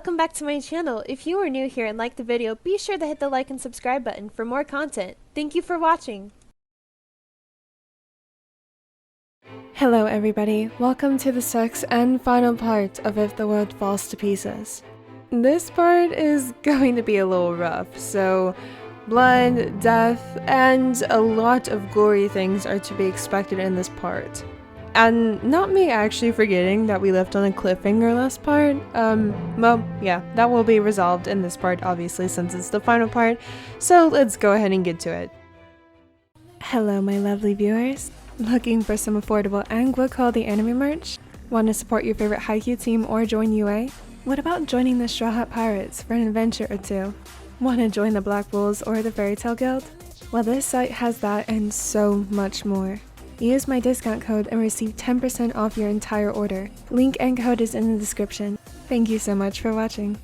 welcome back to my channel. If you are new here and like the video, be sure to hit the like and subscribe button for more content. Thank you for watching. Hello everybody, welcome to the sixth and final part of If the World Falls to Pieces. This part is going to be a little rough, so blood, death, and a lot of gory things are to be expected in this part. And not me actually forgetting that we left on a cliffhanger last part. Well, yeah, that will be resolved in this part, obviously, since it's the final part. So let's go ahead and get to it. Hello, my lovely viewers. Looking for some affordable and good quality anime merch? Want to support your favorite Haikyuu team or join UA? What about joining the Straw Hat Pirates for an adventure or two? Want to join the Black Wolves or the Fairy Tail Guild? Well, this site has that and so much more. Use my discount code and receive 10% off your entire order. Link and code is in the description. Thank you so much for watching.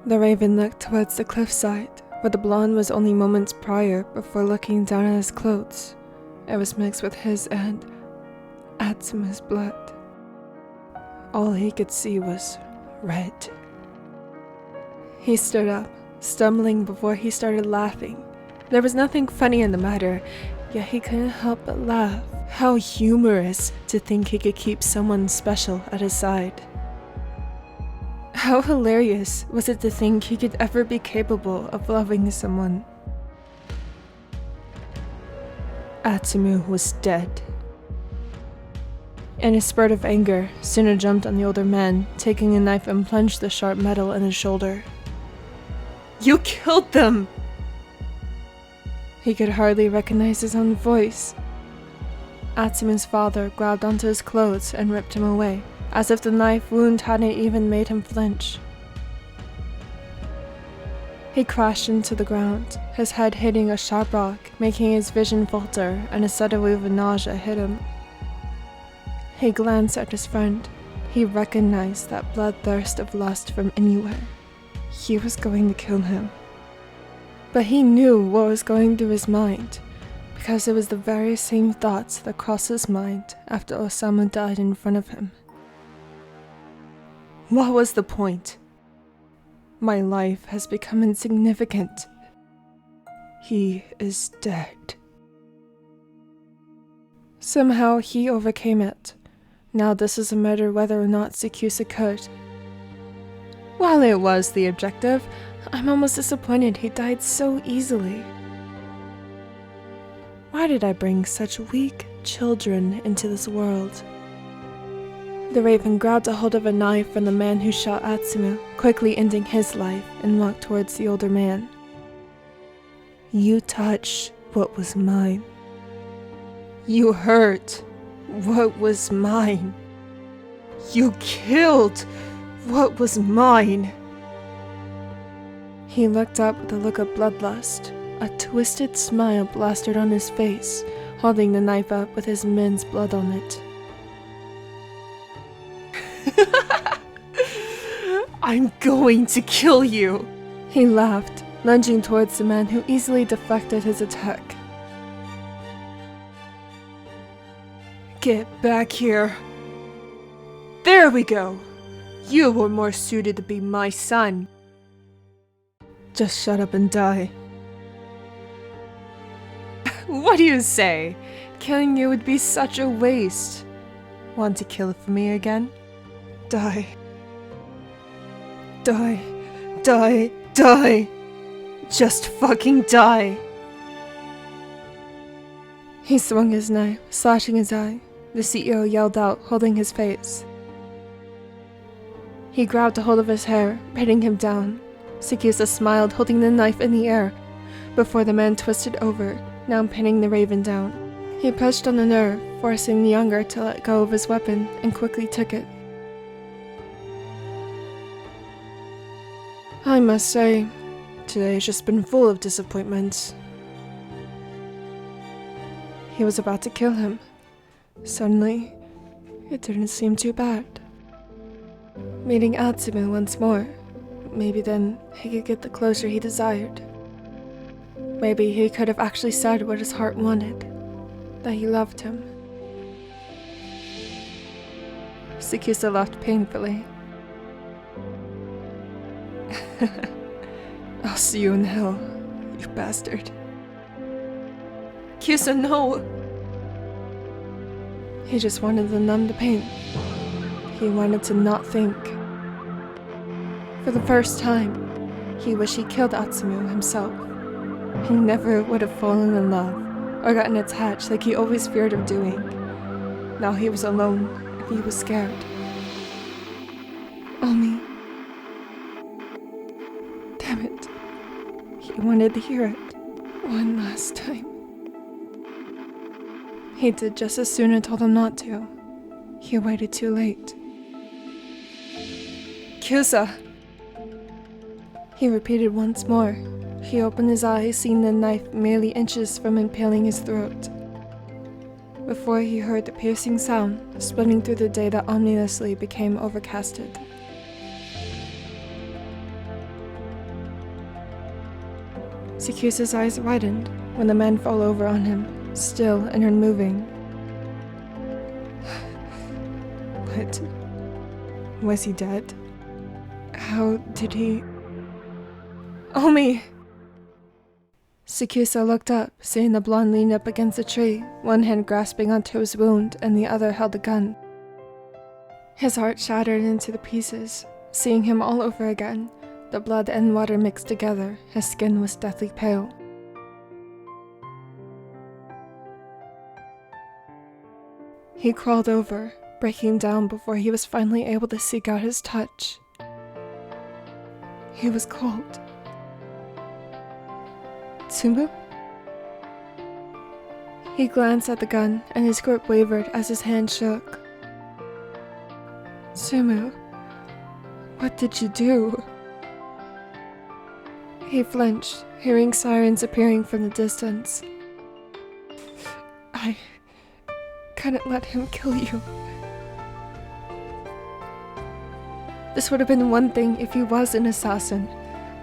The Raven looked towards the cliffside, where the blonde was only moments prior before looking down at his clothes. It was mixed with his and Atsuma's blood. All he could see was red. He stood up, stumbling before he started laughing. There was nothing funny in the matter, yet he couldn't help but laugh. How humorous to think he could keep someone special at his side. How hilarious was it to think he could ever be capable of loving someone. Atsumu was dead. In a spurt of anger, Suna jumped on the older man, taking a knife and plunged the sharp metal in his shoulder. You killed them! He could hardly recognize his own voice. Atsuma's father grabbed onto his clothes and ripped him away, as if the knife wound hadn't even made him flinch. He crashed into the ground, his head hitting a sharp rock, making his vision falter, and a sudden wave of nausea hit him. He glanced at his friend. He recognized that bloodthirst of lust from anywhere. He was going to kill him. But he knew what was going through his mind, because it was the very same thoughts that crossed his mind after Osamu died in front of him. What was the point? My life has become insignificant. He is dead. Somehow he overcame it. Now this is a matter whether or not SakuAtsu could. While it was the objective, I'm almost disappointed he died so easily. Why did I bring such weak children into this world? The Raven grabbed a hold of a knife from the man who shot Atsumu, quickly ending his life, and walked towards the older man. You touched what was mine. You hurt what was mine. You killed what was mine. He looked up with a look of bloodlust. A twisted smile plastered on his face, holding the knife up with his men's blood on it. I'm going to kill you! He laughed, lunging towards the man who easily deflected his attack. Get back here. There we go! You were more suited to be my son. Just shut up and die. What do you say? Killing you would be such a waste. Want to kill it for me again? Die. Die. Die. Die. Just fucking die. He swung his knife, slashing his eye. The CEO yelled out, holding his face. He grabbed a hold of his hair, pinning him down. SakuAtsu smiled, holding the knife in the air, before the man twisted over, now pinning the Raven down. He pushed on the nerve, forcing the younger to let go of his weapon, and quickly took it. I must say, today's just been full of disappointments. He was about to kill him. Suddenly, it didn't seem too bad. Meeting Atsumu once more, maybe then he could get the closure he desired. Maybe he could have actually said what his heart wanted. that he loved him. SakuAtsu laughed painfully. I'll see you in hell, you bastard. SakuAtsu, no! He just wanted to numb the pain. He wanted to not think. For the first time, he wished he killed Atsumu himself. He never would have fallen in love or gotten attached like he always feared of doing. Now he was alone and he was scared. Only... damn it. He wanted to hear it one last time. He did just as Suna told him not to. He waited too late. SakuAtsu! He repeated once more. He opened his eyes, seeing the knife merely inches from impaling his throat. Before he heard the piercing sound, splitting through the day that ominously became overcasted. SakuAtsu's eyes widened when the man fell over on him, still and unmoving. What? Was he dead? How did he... Omi! SakuAtsu looked up, seeing the blonde lean up against a tree, one hand grasping onto his wound and the other held a gun. His heart shattered into the pieces. Seeing him all over again, the blood and water mixed together, his skin was deathly pale. He crawled over, breaking down before he was finally able to seek out his touch. He was cold. Tsumu? He glanced at the gun, and his grip wavered as his hand shook. Tsumu, what did you do? He flinched, hearing sirens appearing from the distance. I couldn't let him kill you. This would have been one thing if he was an assassin,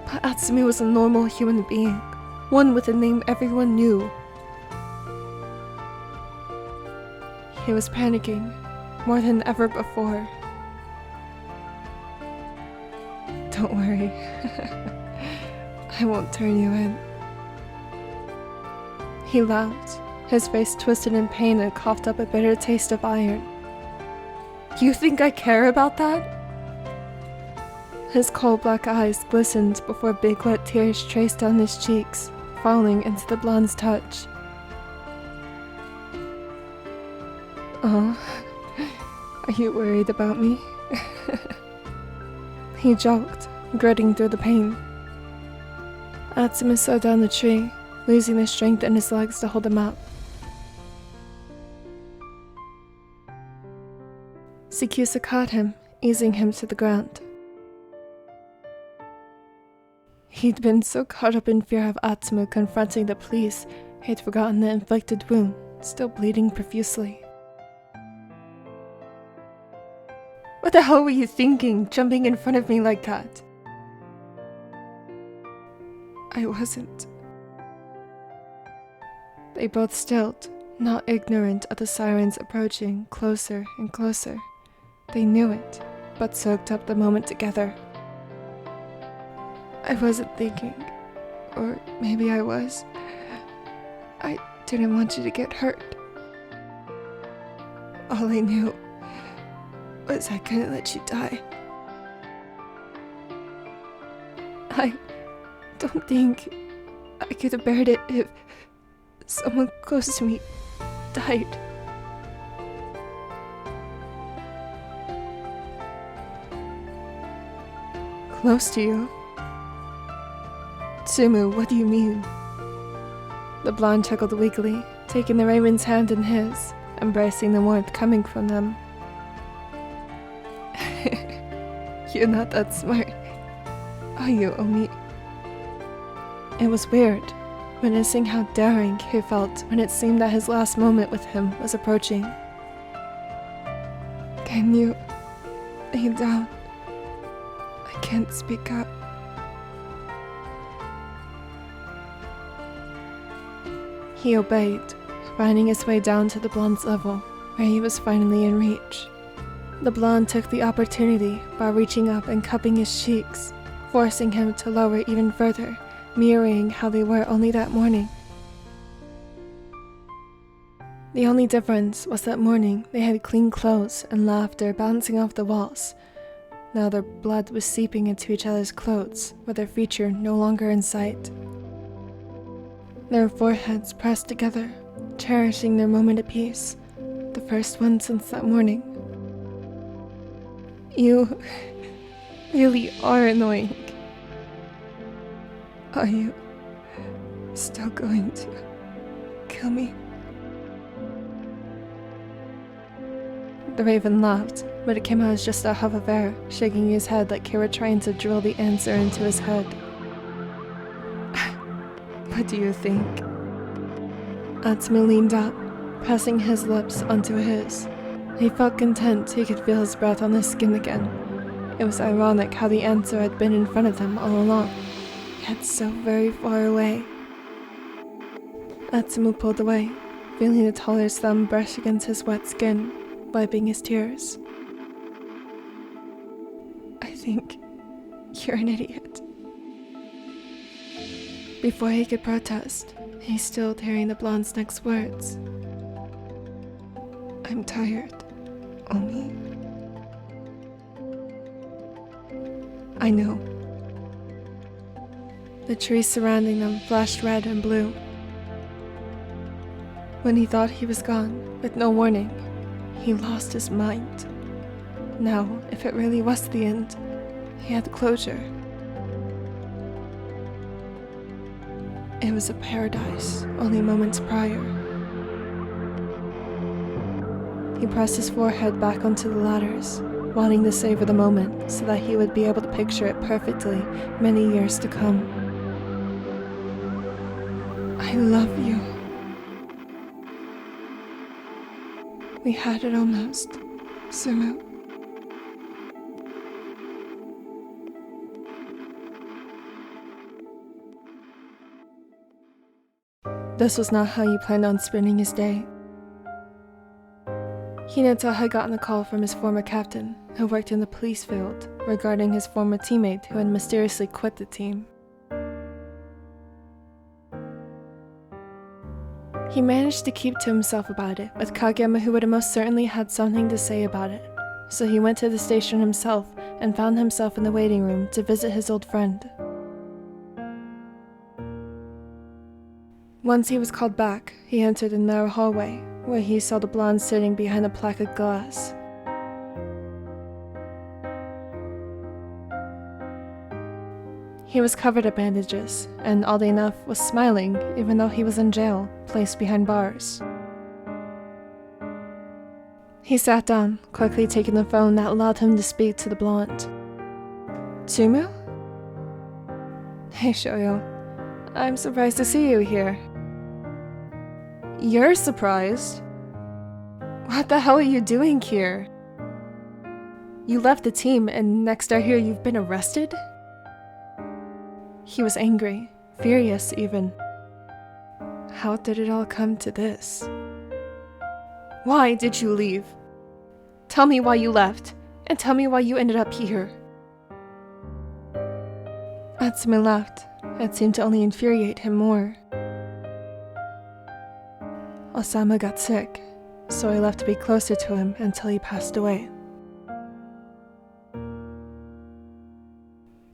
but Atsumu was a normal human being, one with a name everyone knew. He was panicking, more than ever before. Don't worry, I won't turn you in. He laughed, his face twisted in pain and coughed up a bitter taste of iron. You think I care about that? His cold black eyes glistened before big wet tears traced down his cheeks, falling into the blonde's touch. Oh, are you worried about me? He joked, gritting through the pain. Atsumu slowed down the tree, losing the strength in his legs to hold him up. SakuAtsu caught him, easing him to the ground. He'd been so caught up in fear of Atsumu confronting the police, he'd forgotten the inflicted wound, still bleeding profusely. What the hell were you thinking, jumping in front of me like that? I wasn't. They both stilled, not ignorant of the sirens approaching closer and closer. They knew it, but soaked up the moment together. I wasn't thinking, or maybe I was. I didn't want you to get hurt. All I knew was I couldn't let you die. I don't think I could have bared it if someone close to me died. Close to you? Tsumu, what do you mean? The blonde chuckled weakly, taking the Raven's hand in his, embracing the warmth coming from them. You're not that smart, are you, Omi? It was weird, witnessing how daring he felt when it seemed that his last moment with him was approaching. Can you lay down? I can't speak up. He obeyed, finding his way down to the blonde's level, where he was finally in reach. The blonde took the opportunity by reaching up and cupping his cheeks, forcing him to lower even further, mirroring how they were only that morning. The only difference was that morning they had clean clothes and laughter bouncing off the walls. Now their blood was seeping into each other's clothes, with their future no longer in sight. Their foreheads pressed together, cherishing their moment of peace, the first one since that morning. You really are annoying. Are you still going to kill me? The raven laughed, but it came out as just a huff of air, shaking his head like he were trying to drill the answer into his head. What do you think? Atsumu leaned up, pressing his lips onto his. He felt content he could feel his breath on his skin again. It was ironic how the answer had been in front of him all along, yet so very far away. Atsumu pulled away, feeling the teller's thumb brush against his wet skin, wiping his tears. I think you're an idiot. Before he could protest, he stilled hearing the blonde's next words. I'm tired, Omi. I know. The trees surrounding them flashed red and blue. When he thought he was gone, with no warning, he lost his mind. Now, if it really was the end, he had closure. It was a paradise only moments prior. He pressed his forehead back onto the ladders, wanting to savor the moment so that he would be able to picture it perfectly many years to come. I love you. We had it almost, Sumu. This was not how he planned on spending his day. Hinata had gotten a call from his former captain, who worked in the police field, regarding his former teammate who had mysteriously quit the team. He managed to keep to himself about it, with Kageyama who would have most certainly had something to say about it, so he went to the station himself and found himself in the waiting room to visit his old friend. Once he was called back, he entered a narrow hallway, where he saw the blonde sitting behind a plaque of glass. He was covered in bandages, and oddly enough was smiling even though he was in jail, placed behind bars. He sat down, quickly taking the phone that allowed him to speak to the blonde. Tsumu? Hey Shoyo, I'm surprised to see you here. You're surprised? What the hell are you doing here? You left the team and next I hear you've been arrested? He was angry, furious even. How did it all come to this? Why did you leave? Tell me why you left, and tell me why you ended up here. Atsumu laughed. It seemed to only infuriate him more. Osama got sick, so I left to be closer to him until he passed away.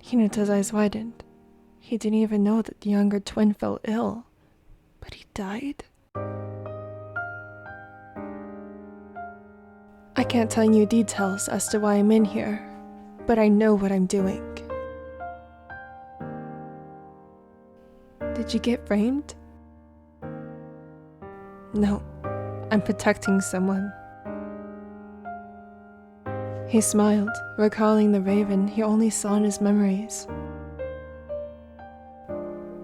Hinata's eyes widened. He didn't even know that the younger twin fell ill, but he died? I can't tell you details as to why I'm in here, but I know what I'm doing. Did you get framed? No, I'm protecting someone. He smiled, recalling the raven he only saw in his memories.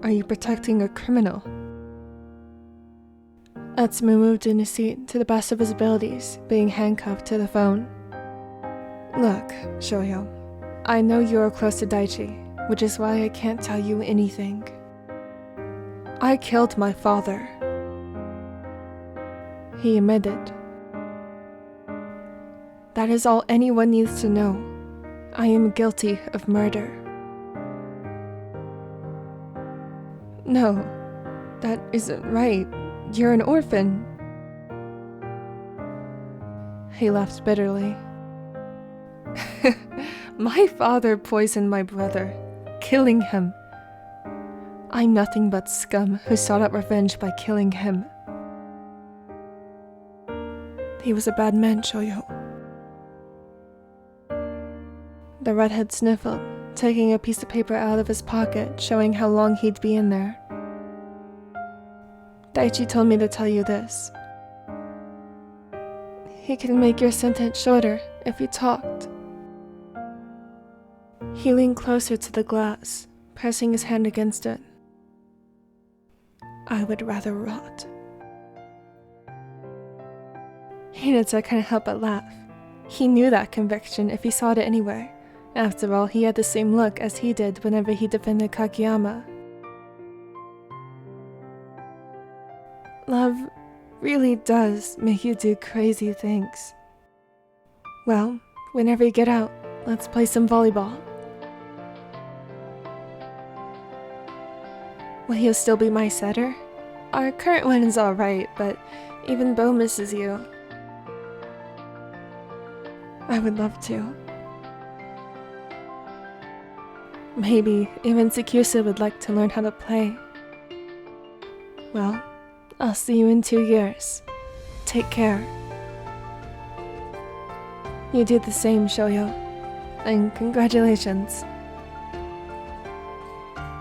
Are you protecting a criminal? Atsumu moved in his seat to the best of his abilities, being handcuffed to the phone. Look, Shoyo, I know you are close to Daichi, which is why I can't tell you anything. I killed my father. he admitted. That is all anyone needs to know. I am guilty of murder. No, that isn't right. You're an orphan. He laughed bitterly. My father poisoned my brother, killing him. I'm nothing but scum who sought out revenge by killing him. He was a bad man, Shoyo. The redhead sniffled, taking a piece of paper out of his pocket, showing how long he'd be in there. Daichi told me to tell you this. He can make your sentence shorter if you talked. He leaned closer to the glass, pressing his hand against it. I would rather rot. Hinata couldn't help but laugh. He knew that conviction if he saw it anywhere. After all, he had the same look as he did whenever he defended Kageyama. Love really does make you do crazy things. Well, whenever you get out, let's play some volleyball. Will you still be my setter? Our current one is alright, but even Bo misses you. I would love to. Maybe even SakuAtsu would like to learn how to play. Well, I'll see you in 2 years. Take care. You did the same, Shoyo. And congratulations.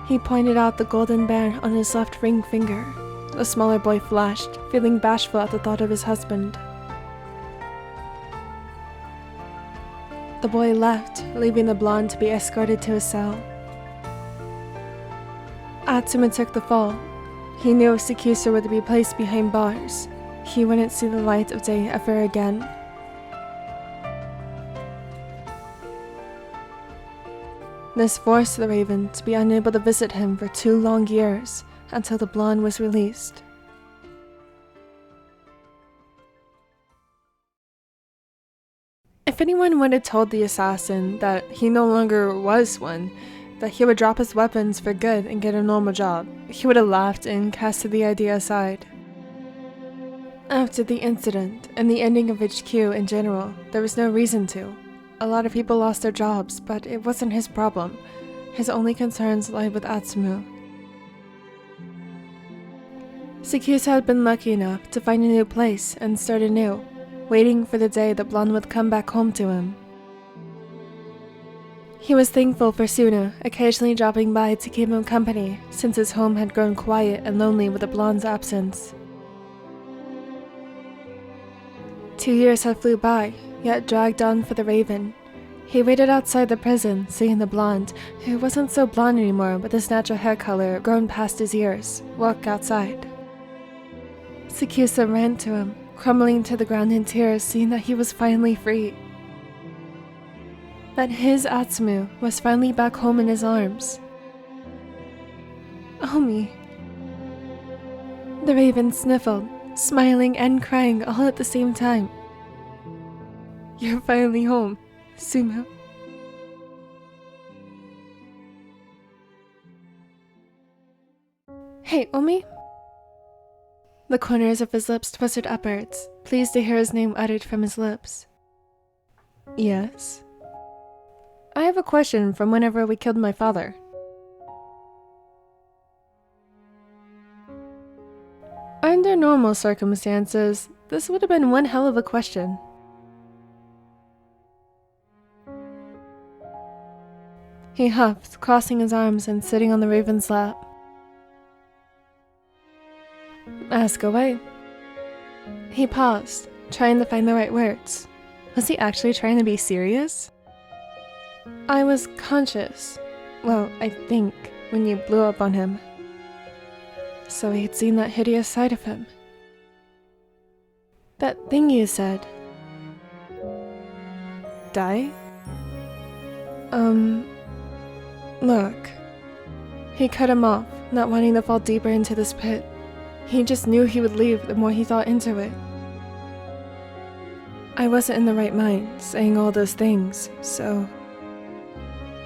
He pointed out the golden band on his left ring finger. The smaller boy flashed, feeling bashful at the thought of his husband. The boy left, leaving the blonde to be escorted to his cell. Atsumu took the fall. He knew if SakuAtsu were to be placed behind bars, he wouldn't see the light of day ever again. This forced the Raven to be unable to visit him for 2 long years, until the blonde was released. If anyone would have told the assassin that he no longer was one, that he would drop his weapons for good and get a normal job, he would have laughed and casted the idea aside. After the incident, and the ending of HQ in general, there was no reason to. A lot of people lost their jobs, but it wasn't his problem. His only concerns lied with Atsumu. SakuAtsu had been lucky enough to find a new place and start anew, waiting for the day the blonde would come back home to him. He was thankful for Suna occasionally dropping by to keep him company, since his home had grown quiet and lonely with the blonde's absence. 2 years had flew by, yet dragged on for the Raven. He waited outside the prison, seeing the blonde, who wasn't so blonde anymore with his natural hair color grown past his ears, walk outside. SakuAtsu ran to him, crumbling to the ground in tears, seeing that he was finally free. That his Atsumu was finally back home in his arms. Omi. The Raven sniffled, smiling and crying all at the same time. You're finally home, Sumo. Hey, Omi? The corners of his lips twisted upwards, pleased to hear his name uttered from his lips. Yes? I have a question from whenever we killed my father. Under normal circumstances, this would have been one hell of a question. He huffed, crossing his arms and sitting on the Raven's lap. Ask away. He paused, trying to find the right words. Was he actually trying to be serious? I was conscious, well, I think, when you blew up on him. So he'd seen that hideous side of him. That thing you said. Die? Look. He cut him off, not wanting to fall deeper into this pit. He just knew he would leave the more he thought into it. I wasn't in the right mind saying all those things, so...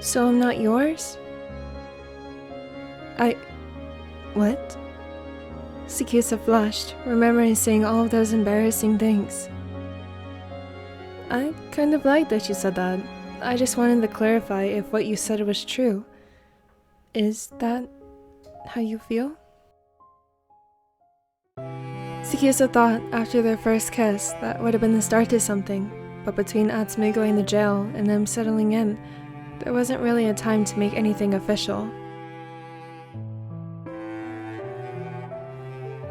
So I'm not yours? What? SakuAtsu flushed, remembering saying all of those embarrassing things. I kind of liked that you said that. I just wanted to clarify if what you said was true. Is that how you feel? SakuAtsu thought after their first kiss that would have been the start to something, but between Atsumi going to jail and them settling in, there wasn't really a time to make anything official.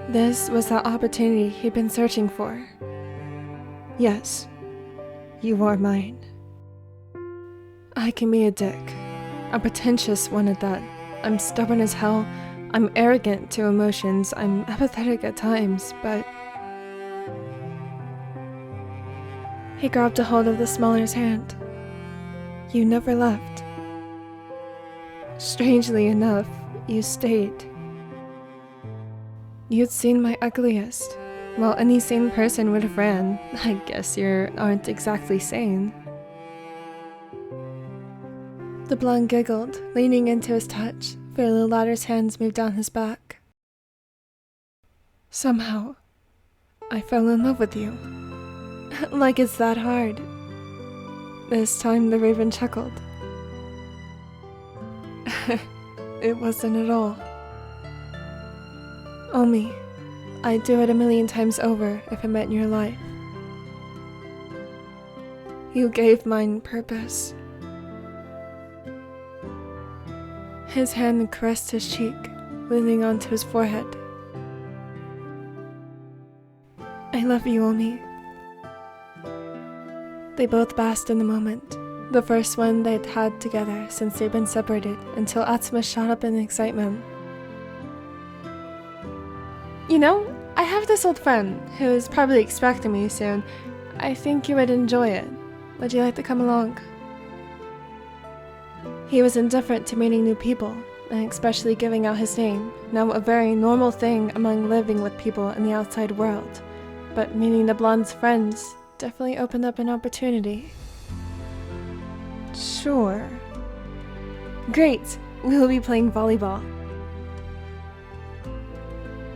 This was the opportunity he'd been searching for. Yes, you are mine. I can be a dick. A pretentious one at that. I'm stubborn as hell. I'm arrogant to emotions. I'm apathetic at times, but... He grabbed a hold of the smaller's hand. You never left. Strangely enough, you stayed. You'd seen my ugliest. Well, any sane person would have ran. I guess you aren't exactly sane. The blonde giggled, leaning into his touch, feeling the latter's hands move down his back. Somehow, I fell in love with you. Like it's that hard. This time the raven chuckled. It wasn't at all. Omi, I'd do it 1,000,000 times over if it meant your life. You gave mine purpose. His hand caressed his cheek, leaning onto his forehead. I love you, Omi. They both basked in the moment, the first one they'd had together since they'd been separated, until Atsuma shot up in excitement. You know, I have this old friend who is probably expecting me soon. I think you would enjoy it. Would you like to come along? He was indifferent to meeting new people, and especially giving out his name, now a very normal thing among living with people in the outside world. But meeting the blonde's friends definitely opened up an opportunity. Sure. Great! We will be playing volleyball.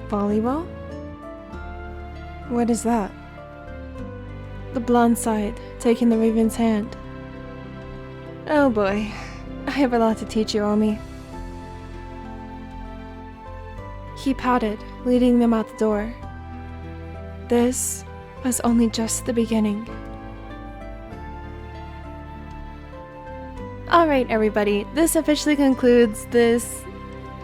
Volleyball? What is that? The blonde sighed, taking the raven's hand. Oh boy, I have a lot to teach you, Omi. He pouted, leading them out the door. This was only just the beginning. Alright everybody, this officially concludes this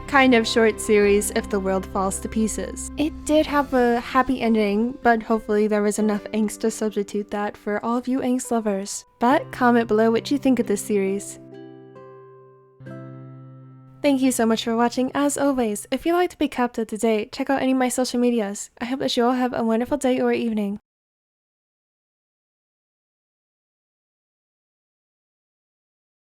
kind of short series, If the World Falls to Pieces. It did have a happy ending, but hopefully there was enough angst to substitute that for all of you angst lovers. But comment below what you think of this series. Thank you so much for watching. As always, if you'd like to be kept up to date, check out any of my social medias. I hope that you all have a wonderful day or evening.